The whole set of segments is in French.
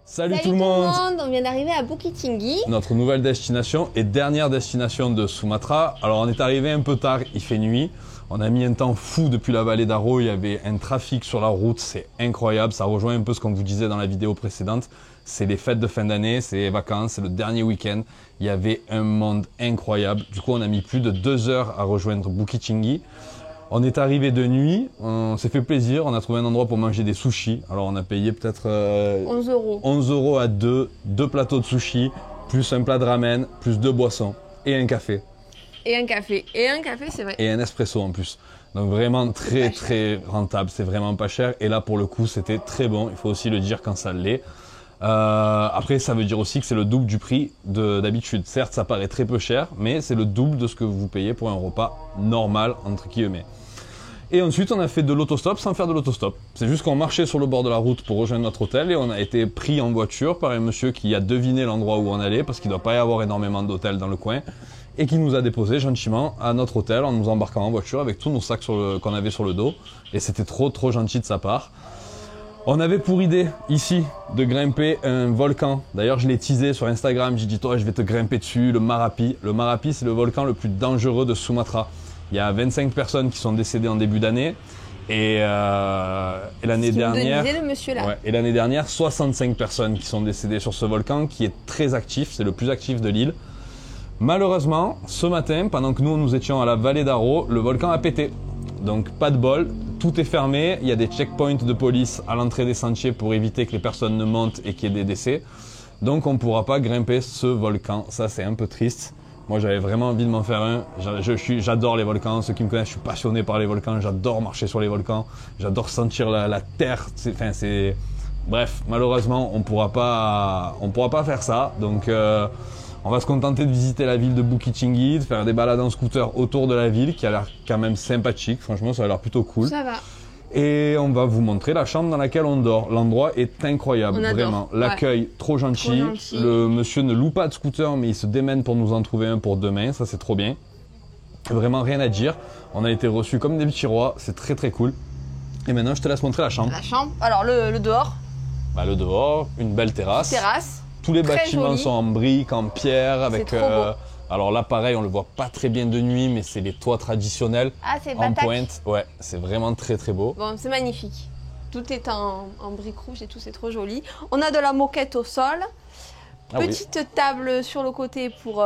Salut tout le monde. On vient d'arriver à Bukit Tinggi. Notre nouvelle destination et dernière destination de Sumatra. Alors on est arrivé un peu tard, il fait nuit. On a mis un temps fou depuis la vallée d'Aro, il y avait un trafic sur la route, c'est incroyable. Ça rejoint un peu ce qu'on vous disait dans la vidéo précédente. C'est les fêtes de fin d'année, c'est les vacances, c'est le dernier week-end. Il y avait un monde incroyable. Du coup on a mis plus de 2 heures à rejoindre Bukit Tinggi. On est arrivé de nuit, on s'est fait plaisir, on a trouvé un endroit pour manger des sushis. Alors on a payé peut-être 11 euros. 11 euros à deux plateaux de sushis, plus un plat de ramen, plus 2 boissons et un café. Et un café. Et un café, c'est vrai. Et un espresso en plus. Donc vraiment très rentable, c'est vraiment pas cher. Et là pour le coup c'était très bon, il faut aussi le dire quand ça l'est. Après ça veut dire aussi que c'est le double du prix d'habitude. Certes ça paraît très peu cher, mais c'est le double de ce que vous payez pour un repas normal entre guillemets. Et ensuite on a fait de l'autostop sans faire de l'autostop. C'est juste qu'on marchait sur le bord de la route pour rejoindre notre hôtel et on a été pris en voiture par un monsieur qui a deviné l'endroit où on allait parce qu'il ne doit pas y avoir énormément d'hôtels dans le coin et qui nous a déposé gentiment à notre hôtel en nous embarquant en voiture avec tous nos sacs qu'on avait sur le dos et c'était trop gentil de sa part. On avait pour idée ici de grimper un volcan. D'ailleurs, je l'ai teasé sur Instagram. J'ai dit, toi, je vais te grimper dessus, le Marapi. Le Marapi, c'est le volcan le plus dangereux de Sumatra. Il y a 25 personnes qui sont décédées en début d'année. Et l'année dernière, le monsieur là. Ouais, et l'année dernière, 65 personnes qui sont décédées sur ce volcan qui est très actif. C'est le plus actif de l'île. Malheureusement, ce matin, pendant que nous étions à la vallée d'Aro, le volcan a pété. Donc pas de bol, tout est fermé, il y a des checkpoints de police à l'entrée des sentiers pour éviter que les personnes ne montent et qu'il y ait des décès. Donc on ne pourra pas grimper ce volcan, ça c'est un peu triste. Moi j'avais vraiment envie de m'en faire un, j'adore les volcans, ceux qui me connaissent, je suis passionné par les volcans, j'adore marcher sur les volcans, j'adore sentir la terre, bref, malheureusement on pourra pas faire ça, donc on va se contenter de visiter la ville de Bukit Tinggi, de faire des balades en scooter autour de la ville qui a l'air quand même sympathique. Franchement, ça a l'air plutôt cool. Ça va. Et on va vous montrer la chambre dans laquelle on dort. L'endroit est incroyable, vraiment. L'accueil, ouais. trop gentil. Le monsieur ne loue pas de scooter, mais il se démène pour nous en trouver un pour demain. Ça, c'est trop bien. Vraiment rien à dire. On a été reçus comme des petits rois. C'est très cool. Et maintenant, je te laisse montrer la chambre. La chambre. Alors, le dehors. Bah, le dehors, une belle terrasse. Terrasse. Tous les Très bâtiments joli. sont en briques, en pierre, avec. C'est trop beau. Alors là, pareil, on le voit pas très bien de nuit, mais c'est les toits traditionnels Ah, c'est en Batak. pointe. Ouais, c'est vraiment très beau. Bon, c'est magnifique. Tout est en briques rouges et tout, c'est trop joli. On a de la moquette au sol. Ah oui. Petite table sur le côté pour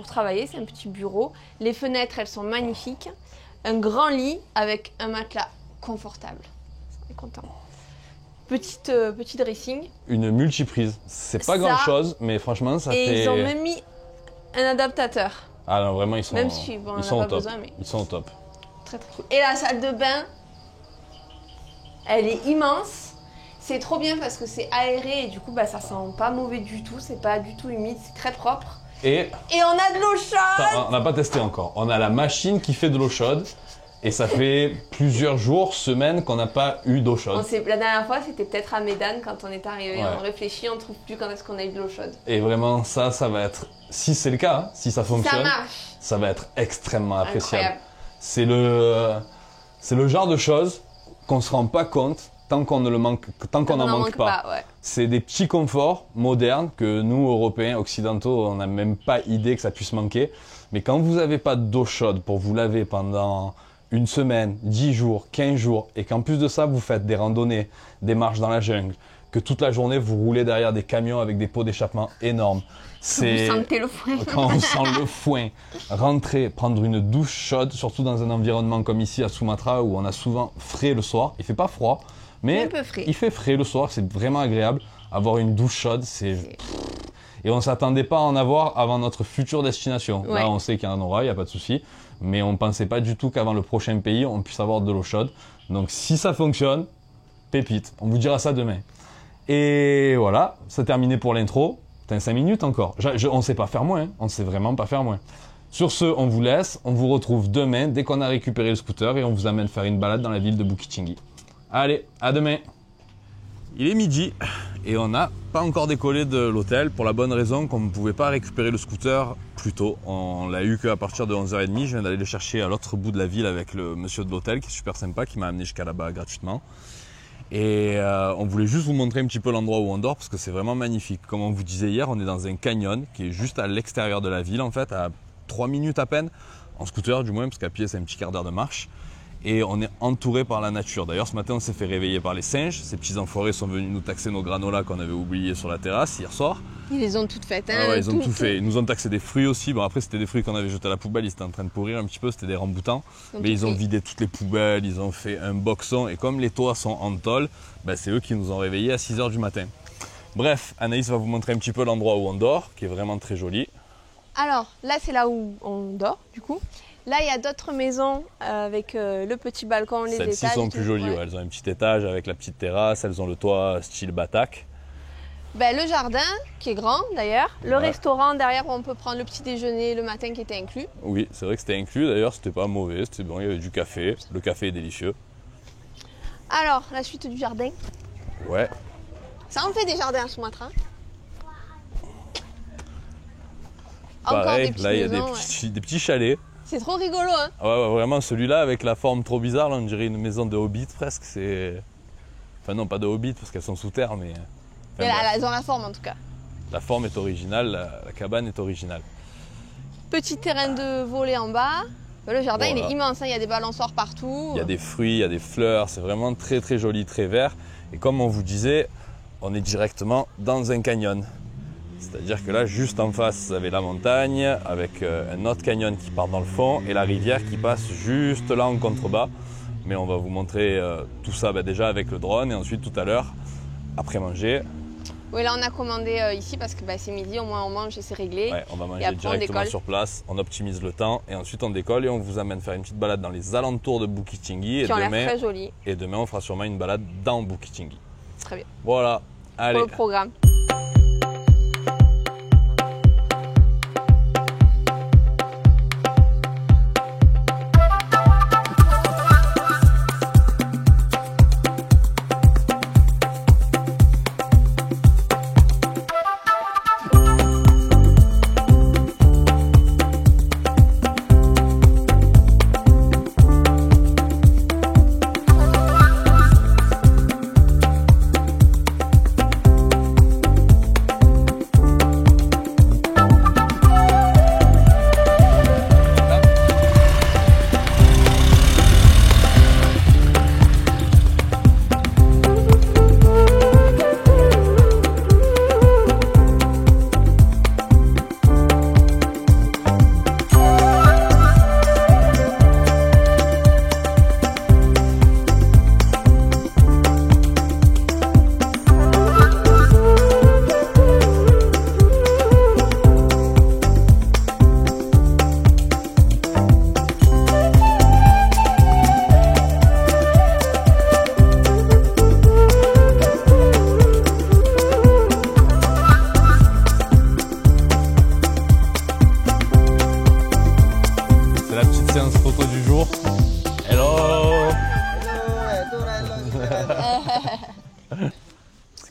travailler, c'est un petit bureau. Les fenêtres, elles sont magnifiques. Un grand lit avec un matelas confortable. On est content. Petit dressing. Une multiprise. C'est pas Ça. grand chose, mais franchement, ça Et fait. ils ont même mis un adaptateur. Ah non, vraiment, ils sont. Même si bon, on ils en sont a au pas top. besoin, mais Ils sont au top. très cool. Et la salle de bain, elle est immense. C'est trop bien parce que c'est aéré et du coup, ça sent pas mauvais du tout. C'est pas du tout humide, c'est très propre. Et Et on a de l'eau chaude. attends, on n'a pas testé encore. On a la machine qui fait de l'eau chaude. Et ça fait plusieurs jours, semaines qu'on n'a pas eu d'eau chaude. La dernière fois, c'était peut-être à Médane quand on est arrivé. Ouais. On réfléchit, on trouve plus quand est-ce qu'on a eu de l'eau chaude. Et vraiment, ça va être. Si c'est le cas, hein, si ça fonctionne, Ça marche. ça va être extrêmement appréciable. Incroyable. C'est le genre de choses qu'on se rend pas compte tant qu'on n'en manque pas. Ouais. C'est des petits conforts modernes que nous, Européens, Occidentaux, on n'a même pas idée que ça puisse manquer. Mais quand vous n'avez pas d'eau chaude pour vous laver pendant une semaine, 10 jours, 15 jours, et qu'en plus de ça, vous faites des randonnées, des marches dans la jungle, que toute la journée, vous roulez derrière des camions avec des pots d'échappement énormes. Vous sentez le foin. Quand on sent le foin, rentrer, prendre une douche chaude, surtout dans un environnement comme ici à Sumatra où on a souvent frais le soir. Il fait pas froid, mais Un peu frais. il fait frais le soir, c'est vraiment agréable. Avoir une douche chaude, c'est... Et on ne s'attendait pas à en avoir avant notre future destination. Ouais. Là, on sait qu'il y en aura, il n'y a pas de souci. Mais on ne pensait pas du tout qu'avant le prochain pays, on puisse avoir de l'eau chaude. Donc si ça fonctionne, pépite. On vous dira ça demain. Et voilà, c'est terminé pour l'intro. Putain, 5 minutes encore. On ne sait pas faire moins. Hein. On ne sait vraiment pas faire moins. Sur ce, on vous laisse. On vous retrouve demain dès qu'on a récupéré le scooter et on vous amène faire une balade dans la ville de Bukit Tinggi. Allez, à demain. Il est midi et on n'a pas encore décollé de l'hôtel pour la bonne raison qu'on ne pouvait pas récupérer le scooter plus tôt. On l'a eu qu'à partir de 11h30. Je viens d'aller le chercher à l'autre bout de la ville avec le monsieur de l'hôtel qui est super sympa, qui m'a amené jusqu'à là-bas gratuitement. Et on voulait juste vous montrer un petit peu l'endroit où on dort parce que c'est vraiment magnifique. Comme on vous disait hier, on est dans un canyon qui est juste à l'extérieur de la ville en fait, à 3 minutes à peine, en scooter du moins, parce qu'à pied c'est un petit quart d'heure de marche. Et on est entouré par la nature. D'ailleurs, ce matin, on s'est fait réveiller par les singes. Ces petits enfoirés sont venus nous taxer nos granolas qu'on avait oubliés sur la terrasse hier soir. Ils les ont toutes faites. Hein, Ah ouais, ils ont tout fait. Ils nous ont taxé des fruits aussi. Bon, après, c'était des fruits qu'on avait jetés à la poubelle. Ils étaient en train de pourrir un petit peu. C'était des ramboutans. Mais ils ont vidé toutes les poubelles. Ils ont fait un boxon. Et comme les toits sont en tôle, ben, c'est eux qui nous ont réveillés à 6h du matin. Bref, Anaïs va vous montrer un petit peu l'endroit où on dort, qui est vraiment très joli. Alors, là, c'est là où on dort, du coup. Là, il y a d'autres maisons avec le petit balcon, les étages. Celles-ci sont plus jolies. Ouais. Elles ont un petit étage avec la petite terrasse. Elles ont le toit style bataque. Ben, le jardin, qui est grand d'ailleurs. Le restaurant derrière où on peut prendre le petit déjeuner le matin qui était inclus. Oui, c'est vrai que c'était inclus. D'ailleurs, c'était pas mauvais. C'était bon. Il y avait du café. Le café est délicieux. Alors, la suite du jardin. Ouais. Ça en fait des jardins à Sumatra. Pareil, encore là, il y a maisons, des petits chalets. C'est trop rigolo, hein. Ouais, vraiment, celui-là, avec la forme trop bizarre, là, on dirait une maison de Hobbit presque. C'est... Enfin non, pas de Hobbit, parce qu'elles sont sous terre, mais... Enfin, elles ont la forme, en tout cas. La forme est originale, la cabane est originale. Petit terrain de volley en bas. Le jardin, il est immense, hein. Il y a des balançoires partout. Il y a des fruits, il y a des fleurs, c'est vraiment très très joli, très vert. Et comme on vous disait, on est directement dans un canyon. C'est-à-dire que là, juste en face, vous avez la montagne avec un autre canyon qui part dans le fond et la rivière qui passe juste là en contrebas. Mais on va vous montrer tout ça déjà avec le drone et ensuite tout à l'heure, après manger. Oui, là on a commandé ici parce que c'est midi, au moins on mange et c'est réglé. Ouais, on va manger directement sur place, on optimise le temps et ensuite on décolle et on vous amène faire une petite balade dans les alentours de Bukit Tinggi. Qui ont l'air très joli. Et demain, on fera sûrement une balade dans Bukit Tinggi. Très bien. Voilà, allez. Pour le programme.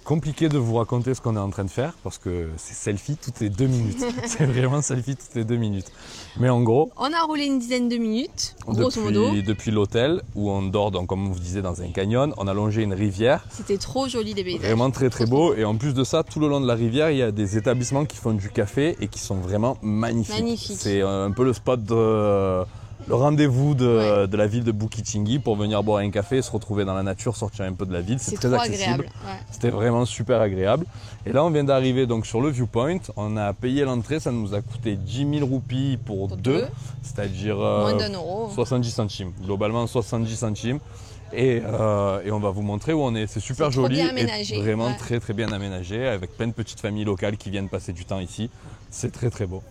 Compliqué de vous raconter ce qu'on est en train de faire parce que c'est selfie toutes les 2 minutes. C'est vraiment selfie toutes les 2 minutes. Mais en gros, on a roulé une dizaine de minutes, grosso modo. Depuis l'hôtel où on dort, donc, comme on vous disait, dans un canyon, on a longé une rivière. C'était trop joli des paysages. Vraiment très très beau. Et en plus de ça, tout le long de la rivière, il y a des établissements qui font du café et qui sont vraiment magnifiques. C'est un peu le spot le rendez-vous de la ville de Bukit Tinggi pour venir boire un café, se retrouver dans la nature, sortir un peu de la ville. C'est très accessible. C'était vraiment super agréable. Et là, on vient d'arriver donc sur le viewpoint. On a payé l'entrée, ça nous a coûté 10 000 roupies pour deux, c'est-à-dire moins d'un euro. 70 centimes. Globalement 70 centimes. Et on va vous montrer où on est. C'est super joli et vraiment très très bien aménagé avec plein de petites familles locales qui viennent passer du temps ici. C'est très très beau.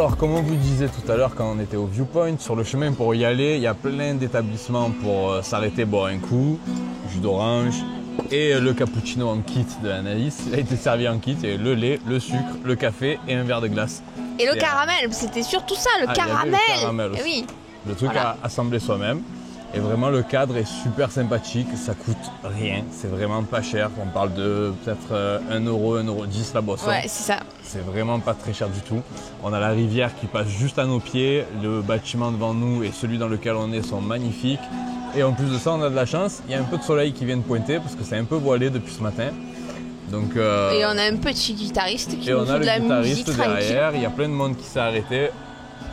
Alors, comme on vous disait tout à l'heure quand on était au Viewpoint, sur le chemin pour y aller, il y a plein d'établissements pour s'arrêter, boire un coup, jus d'orange et le cappuccino en kit de Anaïs. Il a été servi en kit, et le lait, le sucre, le café et un verre de glace. Et le caramel, c'était surtout ça, le caramel. Le caramel aussi. Oui. Le truc à assembler soi-même. Et vraiment, le cadre est super sympathique, ça coûte rien, c'est vraiment pas cher. On parle de peut-être 1 euro, 1,10 € la boisson. Ouais, c'est ça. C'est vraiment pas très cher du tout. On a la rivière qui passe juste à nos pieds, le bâtiment devant nous et celui dans lequel on est sont magnifiques. Et en plus de ça, on a de la chance, il y a un peu de soleil qui vient de pointer parce que c'est un peu voilé depuis ce matin. Donc, et on a un petit guitariste qui nous joue de la musique tranquille. Derrière, il y a plein de monde qui s'est arrêté.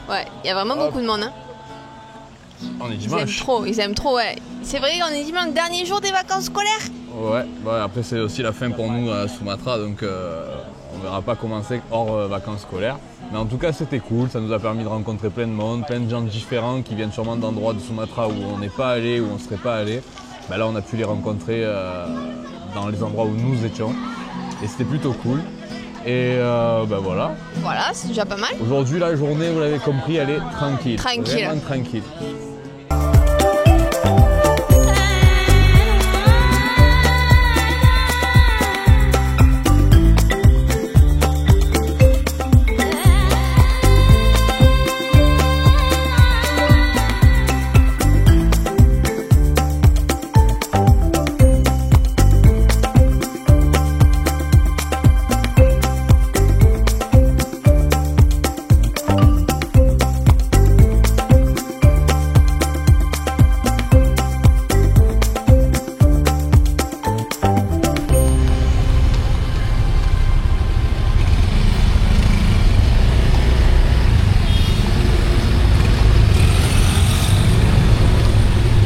Ouais, il y a vraiment beaucoup de monde. Hein. On est dimanche. Ils aiment trop, ouais. C'est vrai qu'on est dimanche, dernier jour des vacances scolaires. Ouais, après c'est aussi la fin pour nous à Sumatra, donc on verra pas comment c'est hors vacances scolaires. Mais en tout cas c'était cool, ça nous a permis de rencontrer plein de monde, plein de gens différents qui viennent sûrement d'endroits de Sumatra où on n'est pas allé, où on ne serait pas allé. Ben là on a pu les rencontrer dans les endroits où nous étions et c'était plutôt cool. Et ben voilà. Voilà, c'est déjà pas mal. Aujourd'hui la journée, vous l'avez compris, elle est tranquille. Vraiment tranquille.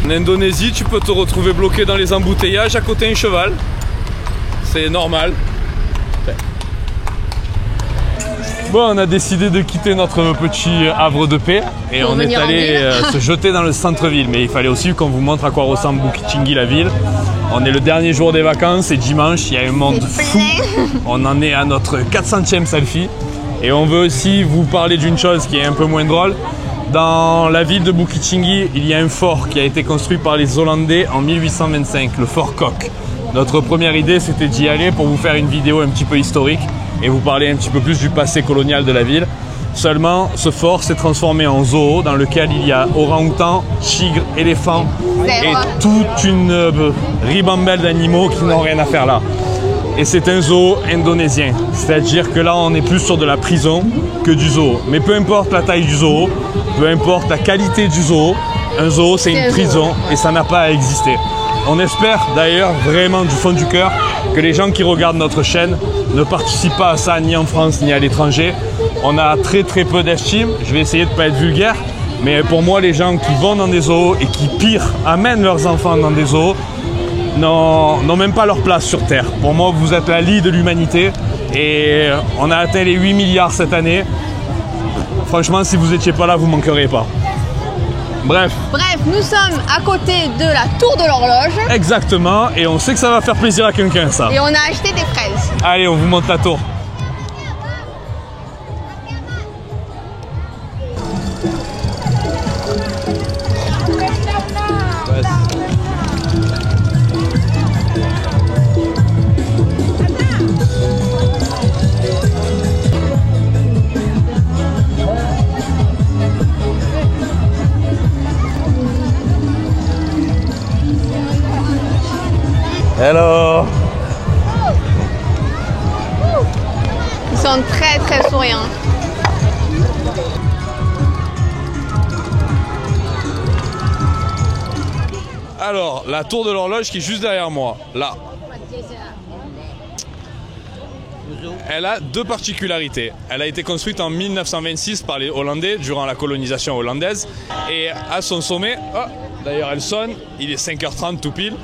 En Indonésie, tu peux te retrouver bloqué dans les embouteillages à côté d'un cheval. C'est normal. Bon, on a décidé de quitter notre petit havre de paix et on est allé se jeter dans le centre-ville. Mais il fallait aussi qu'on vous montre à quoi ressemble Bukit Tinggi, la ville. On est le dernier jour des vacances, c'est dimanche, il y a un monde fou. On en est à notre 400e selfie. Et on veut aussi vous parler d'une chose qui est un peu moins drôle. Dans la ville de Bukit Tinggi, il y a un fort qui a été construit par les Hollandais en 1825, le fort Kok. Notre première idée, c'était d'y aller pour vous faire une vidéo un petit peu historique et vous parler un petit peu plus du passé colonial de la ville. Seulement, ce fort s'est transformé en zoo dans lequel il y a orang-outans, tigres, éléphants et toute une ribambelle d'animaux qui n'ont rien à faire là. Et c'est un zoo indonésien, c'est-à-dire que là on est plus sur de la prison que du zoo. Mais peu importe la taille du zoo, peu importe la qualité du zoo, un zoo c'est une prison et ça n'a pas à exister. On espère d'ailleurs vraiment du fond du cœur que les gens qui regardent notre chaîne ne participent pas à ça ni en France ni à l'étranger. On a très peu d'estime, je vais essayer de ne pas être vulgaire, mais pour moi les gens qui vont dans des zoos et qui pire amènent leurs enfants dans des zoos, n'ont même pas leur place sur Terre. Pour moi, vous êtes la lie de l'humanité et on a atteint les 8 milliards cette année. Franchement, si vous n'étiez pas là, vous ne manqueriez pas. Bref, nous sommes à côté de la tour de l'horloge. Exactement, et on sait que ça va faire plaisir à quelqu'un, ça. Et on a acheté des fraises. Allez, on vous monte la tour. Hello. Ils sont très souriants. Alors, la tour de l'horloge qui est juste derrière moi, là. Elle a deux particularités. Elle a été construite en 1926 par les Hollandais durant la colonisation hollandaise. Et à son sommet, oh, d'ailleurs elle sonne, il est 5h30 tout pile.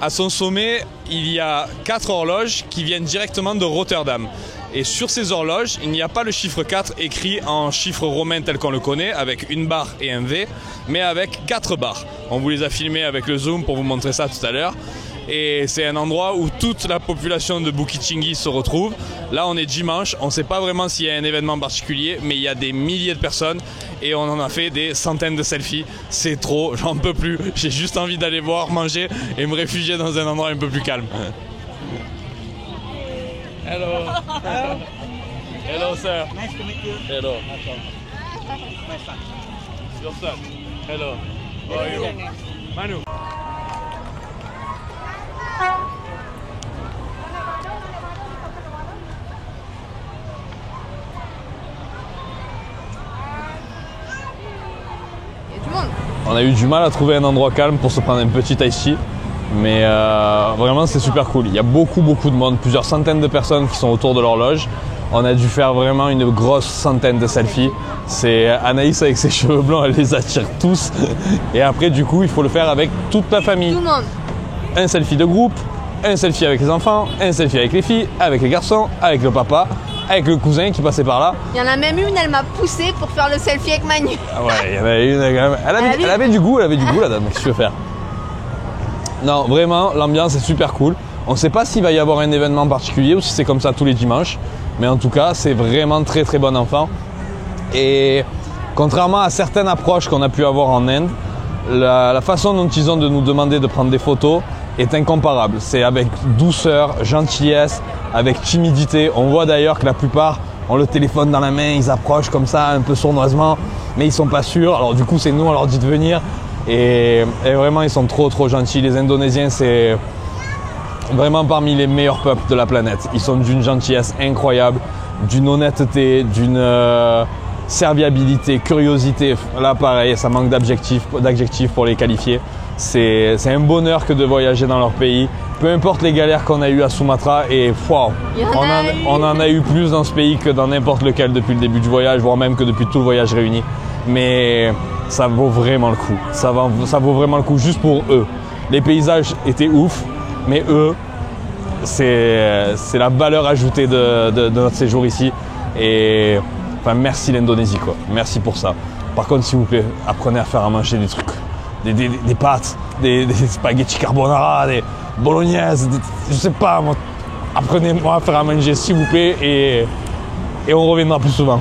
À son sommet, il y a 4 horloges qui viennent directement de Rotterdam. Et sur ces horloges, il n'y a pas le chiffre 4 écrit en chiffre romain tel qu'on le connaît, avec une barre et un V, mais avec 4 barres. On vous les a filmés avec le zoom pour vous montrer ça tout à l'heure. Et c'est un endroit où toute la population de Bukittinggi se retrouve. Là, on est dimanche, on ne sait pas vraiment s'il y a un événement particulier, mais il y a des milliers de personnes et on en a fait des centaines de selfies. C'est trop, j'en peux plus. J'ai juste envie d'aller boire, manger et me réfugier dans un endroit un peu plus calme. Hello. Hello, sir. Nice to meet you. Hello. My son. Your son. Hello. How are you? Manu. Il y a du monde. On a eu du mal à trouver un endroit calme pour se prendre un petit ice tea. Mais vraiment c'est super cool. Il y a beaucoup de monde, plusieurs centaines de personnes qui sont autour de l'horloge. On a dû faire vraiment une grosse centaine de selfies. C'est Anaïs avec ses cheveux blancs, elle les attire tous. Et après du coup il faut le faire avec toute la famille. Tout le monde. Un selfie de groupe, un selfie avec les enfants, un selfie avec les filles, avec les garçons, avec le papa, avec le cousin qui passait par là. Il y en a même une, elle m'a poussé pour faire le selfie avec Manu. Ah ouais, il y en avait une quand même. Elle avait du goût, la dame, qu'est-ce que tu veux faire? Non, vraiment, l'ambiance est super cool. On ne sait pas s'il va y avoir un événement particulier ou si c'est comme ça tous les dimanches. Mais en tout cas, c'est vraiment très bon enfant. Et contrairement à certaines approches qu'on a pu avoir en Inde, la façon dont ils ont de nous demander de prendre des photos est incomparable. C'est avec douceur, gentillesse, avec timidité. On voit d'ailleurs que la plupart ont le téléphone dans la main, ils approchent comme ça un peu sournoisement, mais ils sont pas sûrs. Alors du coup, c'est nous, on leur dit de venir. Et vraiment, ils sont trop gentils. Les Indonésiens, c'est vraiment parmi les meilleurs peuples de la planète. Ils sont d'une gentillesse incroyable, d'une honnêteté, d'une serviabilité, curiosité. Là, pareil, ça manque d'adjectifs pour les qualifier. C'est un bonheur que de voyager dans leur pays. Peu importe les galères qu'on a eues à Sumatra, et wow, on en a eu plus dans ce pays que dans n'importe lequel depuis le début du voyage, voire même que depuis tout le voyage réuni. Mais ça vaut vraiment le coup. Ça vaut vraiment le coup juste pour eux. Les paysages étaient ouf, mais eux, c'est la valeur ajoutée de notre séjour ici. Et enfin, merci l'Indonésie, quoi. Merci pour ça. Par contre, s'il vous plaît, apprenez à faire à manger des trucs, des pâtes, des spaghettis carbonara, des bolognaises, je sais pas, moi. Apprenez-moi à faire à manger, s'il vous plaît, et on reviendra plus souvent.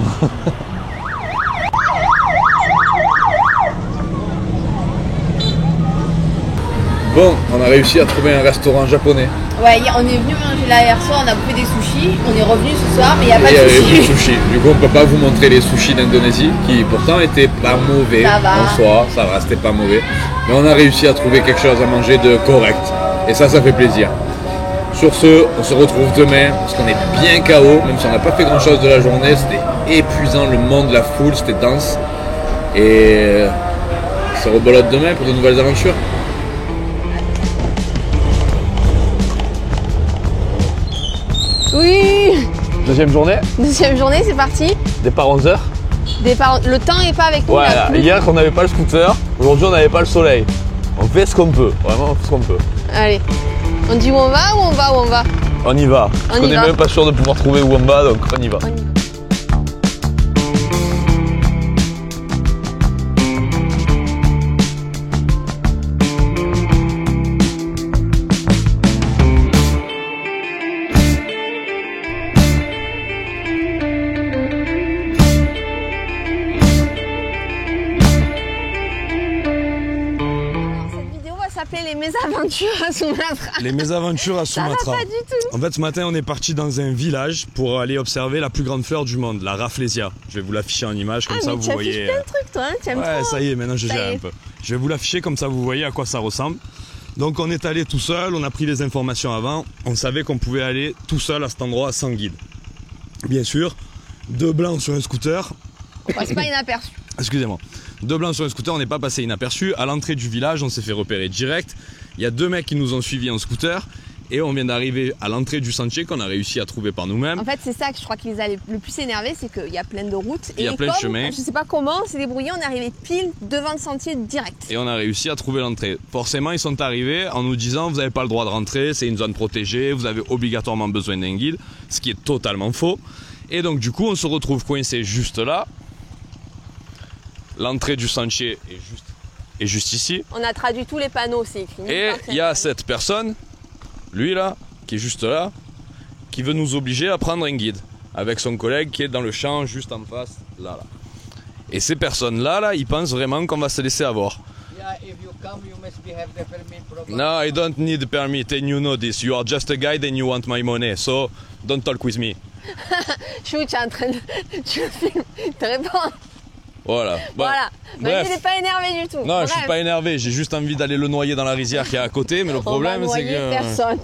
Bon, on a réussi à trouver un restaurant japonais. Ouais, on est venu manger là hier soir, on a bouffé des sushis, on est revenu ce soir, mais il n'y a pas Il y de avait plus de sushis. sushis. Du coup, on peut pas vous montrer les sushis d'Indonésie, qui pourtant étaient pas mauvais Ça va. en soi, ça va, c'était pas mauvais. Mais on a réussi à trouver quelque chose à manger de correct. Et ça fait plaisir. Sur ce, on se retrouve demain, parce qu'on est bien KO, même si on n'a pas fait grand chose de la journée, c'était épuisant, le monde, la foule, c'était dense. Et on se rebolote demain pour de nouvelles aventures. Oui. Deuxième journée, Deuxième journée, c'est parti. départ 11h. Le temps n'est pas avec nous. Ouais, il a plu. hier on n'avait pas le scooter, aujourd'hui on n'avait pas le soleil. On fait ce qu'on peut, vraiment on fait ce qu'on peut. Allez, on dit où on va ou on va où on va? On y va. On Parce y qu'on n'est va. même pas sûr de pouvoir trouver où on va, donc on y va. On y va. Les mésaventures à Sumatra. Les mésaventures à Ça va Sumatra. pas du tout. En fait, ce matin, on est parti dans un village pour aller observer la plus grande fleur du monde, la Rafflesia. Je vais vous l'afficher en image, comme ça mais vous tu voyez. affiches plein de trucs, toi, hein, tu aimes Ouais, trop. ça y est, maintenant je Ça gère y est. un peu. Je vais vous l'afficher, comme ça vous voyez à quoi ça ressemble. Donc, on est allé tout seul, on a pris les informations avant. On savait qu'on pouvait aller tout seul à cet endroit sans guide. Bien sûr, deux blancs sur un scooter. On passe pas inaperçu. Excusez-moi. Deux blancs sur un scooter, on n'est pas passé inaperçu. À l'entrée du village, on s'est fait repérer direct. Il y a deux mecs qui nous ont suivis en scooter. Et on vient d'arriver à l'entrée du sentier qu'on a réussi à trouver par nous-mêmes. En fait, c'est ça que je crois qui les a le plus énervés, c'est qu'il y a plein de routes. Il y a plein de chemins. Je sais pas comment, on s'est débrouillé, on est arrivé pile devant le sentier direct. Et on a réussi à trouver l'entrée. Forcément, ils sont arrivés en nous disant vous n'avez pas le droit de rentrer, c'est une zone protégée, vous avez obligatoirement besoin d'un guide, ce qui est totalement faux. Et donc du coup, on se retrouve coincé juste là. L'entrée du sentier est juste ici. On a traduit tous les panneaux, c'est écrit. Et il y a cette personne lui là, qui est juste là, qui veut nous obliger à prendre un guide avec son collègue qui est dans le champ juste en face, là. Et ces personnes-là, ils pensent vraiment qu'on va se laisser avoir. Yeah, if you come, you must have the permit program. No, I don't need a permit and you know this. You are just a guide and you want my money, so don't talk with me. Chou, tu es en train de... Tu le filmes, te réponds. Voilà. Voilà. Bref. Il n'est pas énervé du tout. Non, je suis pas énervé, j'ai juste envie d'aller le noyer dans la rizière qui est à côté, mais le problème c'est que... personne.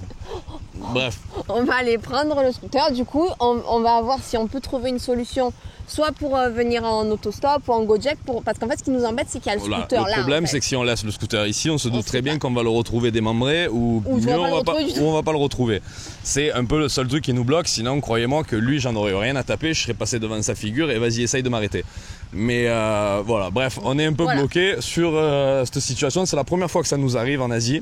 Bref. On va aller prendre le scooter. Du coup, on va voir si on peut trouver une solution, soit pour venir en autostop ou en Gojek, parce qu'en fait, ce qui nous embête, c'est qu'il y a le Voilà. scooter là. Le problème, en fait. c'est que si on laisse le scooter ici, on se doute très bien qu'on va le retrouver démembré ou mieux, on va pas le retrouver. C'est un peu le seul truc qui nous bloque. Sinon, croyez-moi que lui, j'en aurais rien à taper. Je serais passé devant sa figure et vas-y, essaye de m'arrêter. Mais voilà, bref, on est un peu bloqué sur cette situation. C'est la première fois que ça nous arrive en Asie.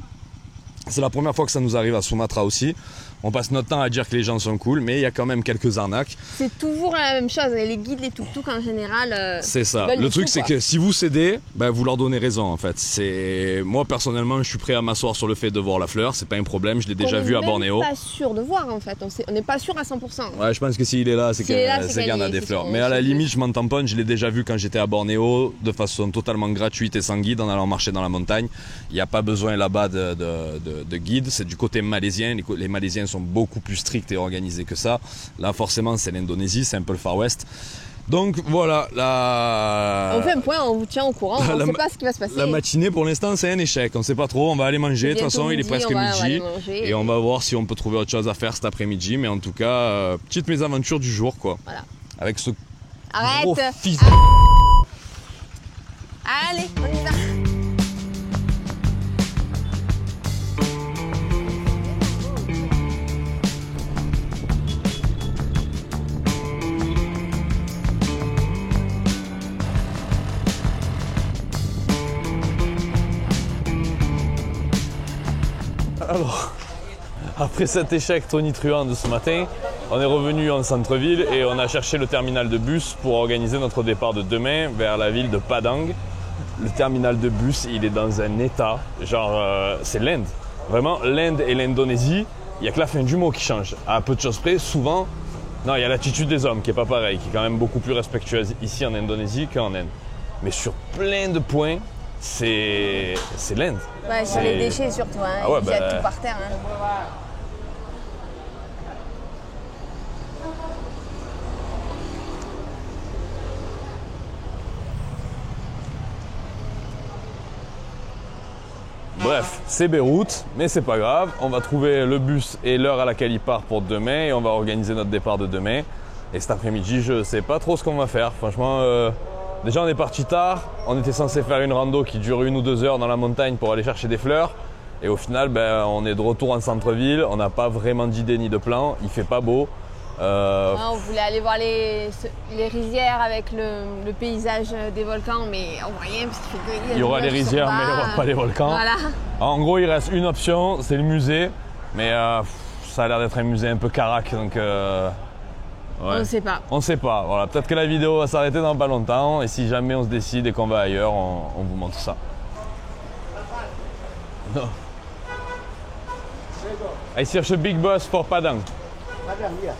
C'est la première fois que ça nous arrive à Sumatra aussi. On passe notre temps à dire que les gens sont cool, mais il y a quand même quelques arnaques. C'est toujours la même chose. Les guides, les tuk-tuk en général. C'est ça. Le truc, c'est que si vous cédez, ben, vous leur donnez raison en fait. Moi personnellement, je suis prêt à m'asseoir sur le fait de voir la fleur. C'est pas un problème. Je l'ai déjà vu à Bornéo. On n'est pas sûr de voir en fait. On n'est pas sûr à 100%. Ouais, je pense que s'il est là, c'est qu'il y en a des fleurs. Mais à la limite, je m'en tamponne. Je l'ai déjà vu quand j'étais à Bornéo, de façon totalement gratuite et sans guide, en allant marcher dans la montagne. Il n'y a pas besoin là-bas de guide. C'est du côté malaisien. Les Malaisiens sont beaucoup plus stricts et organisés que ça. Là, forcément, c'est l'Indonésie, c'est un peu le Far West. Donc voilà, on fait un point, on vous tient au courant, on ne sait pas ce qui va se passer. La matinée pour l'instant c'est un échec, on ne sait pas trop, on va aller manger, de toute façon il est presque midi et on va voir si on peut trouver autre chose à faire cet après-midi, mais en tout cas, petite mésaventure du jour quoi. Voilà. Avec ce Arrête. gros fils Allez, on y va. Alors, après cet échec tonitruant de ce matin, on est revenu en centre-ville et on a cherché le terminal de bus pour organiser notre départ de demain vers la ville de Padang. Le terminal de bus, il est dans un état, genre c'est l'Inde. Vraiment, l'Inde et l'Indonésie, il n'y a que la fin du mot qui change. À peu de choses près, souvent, non, il y a l'attitude des hommes qui est pas pareille, qui est quand même beaucoup plus respectueuse ici en Indonésie qu'en Inde. Mais sur plein de points, c'est l'Inde. Ouais, sur les déchets surtout, hein. Ah ouais, Ils jettent tout par terre. Hein. Bref, c'est Beyrouth, mais c'est pas grave. On va trouver le bus et l'heure à laquelle il part pour demain et on va organiser notre départ de demain. Et cet après-midi, je sais pas trop ce qu'on va faire. Franchement, déjà on est parti tard. On était censé faire une rando qui dure 1 ou 2 heures dans la montagne pour aller chercher des fleurs. Et au final, on est de retour en centre-ville. On n'a pas vraiment d'idée ni de plan. Il fait pas beau. On voulait aller voir les rizières avec le paysage des volcans, mais on voit rien parce qu'il fait gris. Il y aura les rizières, mais il n'y aura pas les volcans. Voilà. En gros, il reste une option, c'est le musée. Mais ça a l'air d'être un musée un peu caraque, donc... Ouais. On ne sait pas. On ne sait pas. Voilà, peut-être que la vidéo va s'arrêter dans pas longtemps. Et si jamais on se décide et qu'on va ailleurs, on vous montre ça. Non. I search a big bus for Padang. Padang, yeah.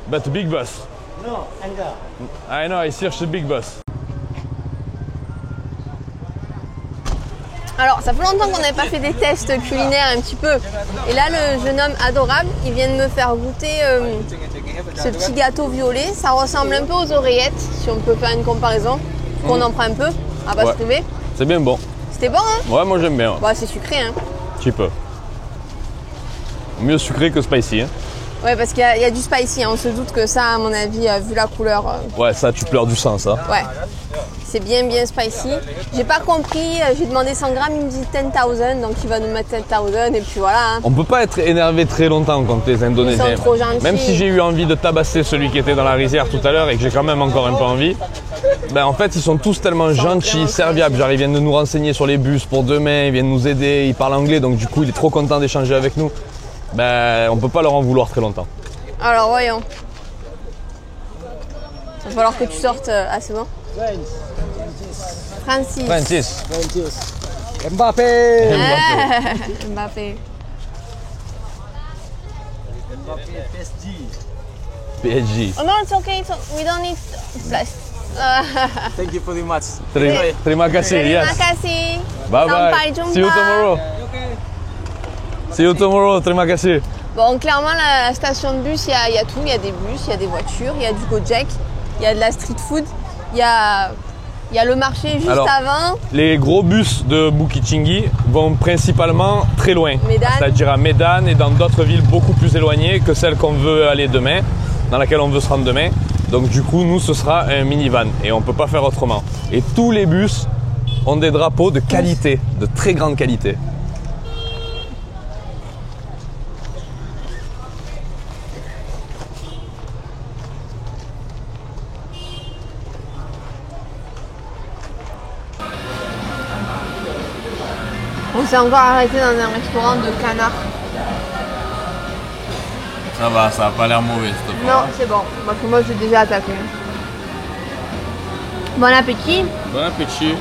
But a big bus. No, anger. I know, I search a big bus. Alors, ça fait longtemps qu'on n'avait pas fait des tests culinaires un petit peu. Et là, le jeune homme adorable, il vient de me faire goûter ce petit gâteau violet. Ça ressemble un peu aux oreillettes, si on peut faire une comparaison. On en prend un peu, à pas se priver. C'est bien bon. C'était bon, hein? Ouais, moi j'aime bien. Bah, c'est sucré, hein? Un petit peu. Mieux sucré que spicy, hein? Ouais, parce qu'il y a du spicy, hein. On se doute que ça, à mon avis, vu la couleur... Ouais, ça, tu pleures du sang, ça. Ouais. C'est bien spicy. J'ai pas compris, j'ai demandé 100 grammes, il me dit 10,000, donc il va nous mettre 10,000 et puis voilà. Hein. On peut pas être énervé très longtemps contre les Indonésiens. Ils sont trop gentils. Même si j'ai eu envie de tabasser celui qui était dans la rizière tout à l'heure et que j'ai quand même encore un peu envie, en fait ils sont tous tellement gentils, serviables. Genre ils viennent de nous renseigner sur les bus pour demain, ils viennent nous aider, ils parlent anglais, donc du coup il est trop content d'échanger avec nous. On peut pas leur en vouloir très longtemps. Alors voyons. Il va falloir que tu sortes assez bon. Francis. Mbappé. Mbappé. PSG. Oh no, it's okay. We don't need plus. Thank you very much. Terima kasih, Terima yes. kasih. Bye bye. Sampai jumpa. See you tomorrow. See you tomorrow, terima kasih. Bon, clairement, la station de bus, il y a tout. Il y a des bus, il y a des voitures, il y a du Gojek, il y a de la street food, il y a le marché juste Alors, avant. Les gros bus de Bukittinggi vont principalement très loin, Médane. c'est-à-dire à Médane et dans d'autres villes beaucoup plus éloignées que celle qu'on veut aller demain, dans laquelle on veut se rendre demain. Donc du coup, nous, ce sera un minivan et on ne peut pas faire autrement. Et tous les bus ont des drapeaux de qualité, de très grande qualité. On s'est encore arrêté dans un restaurant de canard. Ça va, ça n'a pas l'air mauvais, cette fois. Non, c'est bon, parce que moi j'ai déjà attaqué. Bon appétit. Bon appétit.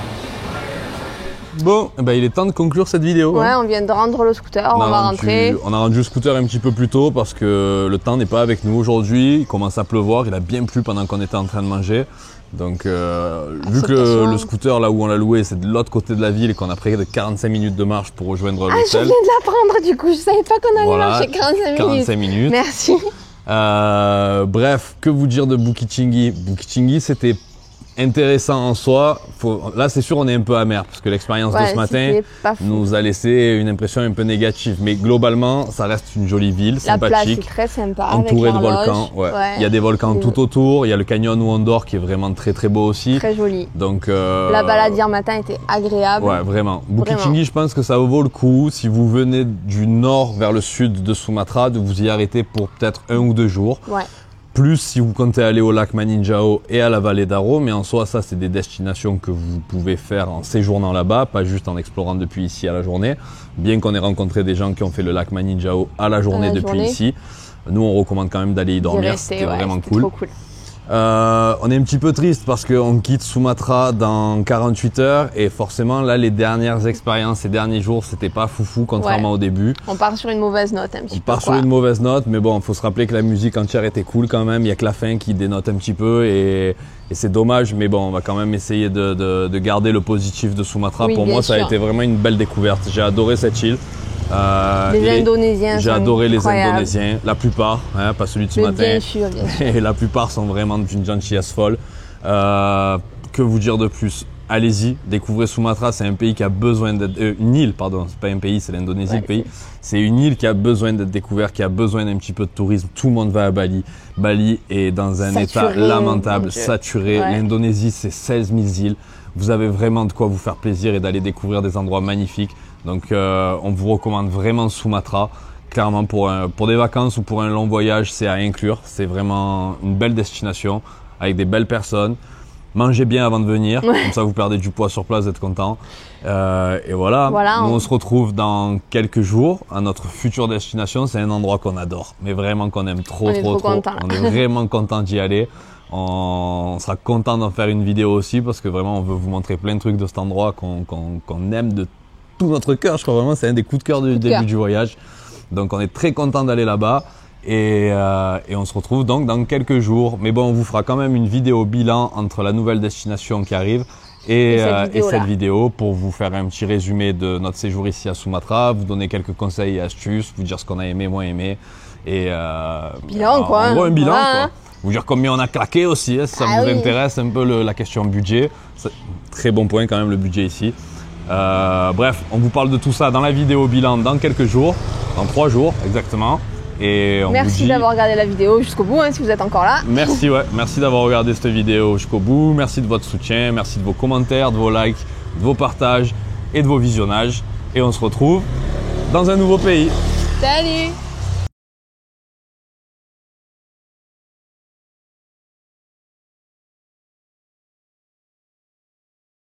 Bon, eh ben, il est temps de conclure cette vidéo. Ouais, hein. on vient de rendre le scooter, on va rentrer. On a rendu le scooter un petit peu plus tôt parce que le temps n'est pas avec nous aujourd'hui. Il commence à pleuvoir, il a bien plu pendant qu'on était en train de manger. Donc vu que le scooter là où on l'a loué c'est de l'autre côté de la ville et qu'on a pris de 45 minutes de marche pour rejoindre Ah, je viens l'hôtel. de l'apprendre du coup, je savais pas qu'on allait Voilà, marcher 45 minutes. 45 minutes. Merci. Bref, que vous dire de Bukittinggi? Bukittinggi c'était intéressant en soi. Là c'est sûr on est un peu amer parce que l'expérience de Ouais, ce matin c'était pas fou. nous a laissé une impression un peu négative. Mais globalement ça reste une jolie ville, La place est sympathique. très sympa. Entouré avec de l'horloge. volcans, ouais. Ouais. Il y a des volcans Des- tout autour, il y a le canyon où on dort qui est vraiment très très beau aussi. Très joli. Donc La balade hier matin était agréable. ouais, vraiment. Bukittinggi, je pense que ça vaut le coup si vous venez du nord vers le sud de Sumatra de vous y arrêter pour peut-être 1 ou 2 jours. Ouais. Plus si vous comptez aller au lac Maninjao et à la vallée d'Aro, mais en soi ça c'est des destinations que vous pouvez faire en séjournant là-bas, pas juste en explorant depuis ici à la journée. Bien qu'on ait rencontré des gens qui ont fait le lac Maninjao à la journée depuis journée. ici, nous on recommande quand même d'aller y dormir, rester, c'était ouais, vraiment c'était cool. trop cool. On est un petit peu triste parce qu'on quitte Sumatra dans 48 heures et forcément là les dernières expériences, ces derniers jours c'était pas foufou contrairement Ouais. au début. On part sur une mauvaise note un petit On peu. part sur quoi. une mauvaise note, mais bon, il faut se rappeler que la musique entière était cool quand même. Il y a que la fin qui dénote un petit peu et c'est dommage, mais bon, on va quand même essayer de garder le positif de Sumatra. Oui, Pour bien moi, ça a sûr. été vraiment une belle découverte. J'ai adoré cette île. Les Indonésiens J'ai sont adoré les incroyables. Indonésiens, la plupart, hein, pas celui de ce Mais matin. bien sûr, bien sûr. Et la plupart sont vraiment d'une gentillesse folle. Que vous dire de plus? Allez-y, découvrez Sumatra, c'est un pays qui a besoin d'être... une île, pardon, c'est pas un pays, c'est l'Indonésie Ouais, le pays. C'est une île qui a besoin d'être découverte, qui a besoin d'un petit peu de tourisme. Tout le monde va à Bali. Bali est dans un état Saturé, lamentable, mon Dieu. saturé. Ouais. L'Indonésie, c'est 16 000 îles. Vous avez vraiment de quoi vous faire plaisir et d'aller découvrir des endroits magnifiques. Donc on vous recommande vraiment Sumatra. Clairement pour des vacances ou pour un long voyage, c'est à inclure. C'est vraiment une belle destination avec des belles personnes. Mangez bien avant de venir, comme ça vous perdez du poids sur place, vous êtes content. Et voilà, nous on se retrouve dans quelques jours à notre future destination. C'est un endroit qu'on adore, mais vraiment qu'on aime trop. Content, on est vraiment content d'y aller. On sera content d'en faire une vidéo aussi parce que vraiment on veut vous montrer plein de trucs de cet endroit qu'on aime de tout notre cœur. Je crois vraiment c'est un des coups de cœur du début du voyage. Donc on est très content d'aller là-bas. Et on se retrouve donc dans quelques jours. Mais bon, on vous fera quand même une vidéo bilan entre la nouvelle destination qui arrive et cette vidéo pour vous faire un petit résumé de notre séjour ici à Sumatra, vous donner quelques conseils et astuces, vous dire ce qu'on a aimé, moins aimé. Et bilan quoi. En gros, un bilan voilà. quoi. Vous dire combien on a claqué aussi, hein, si ça vous intéresse un peu la question budget. Très bon point quand même le budget ici. Bref, on vous parle de tout ça dans la vidéo bilan dans quelques jours, dans 3 jours exactement. Et on merci vous dit... d'avoir regardé la vidéo jusqu'au bout si vous êtes encore là. Merci, merci d'avoir regardé cette vidéo jusqu'au bout. Merci de votre soutien, merci de vos commentaires, de vos likes, de vos partages et de vos visionnages. Et on se retrouve dans un nouveau pays. Salut!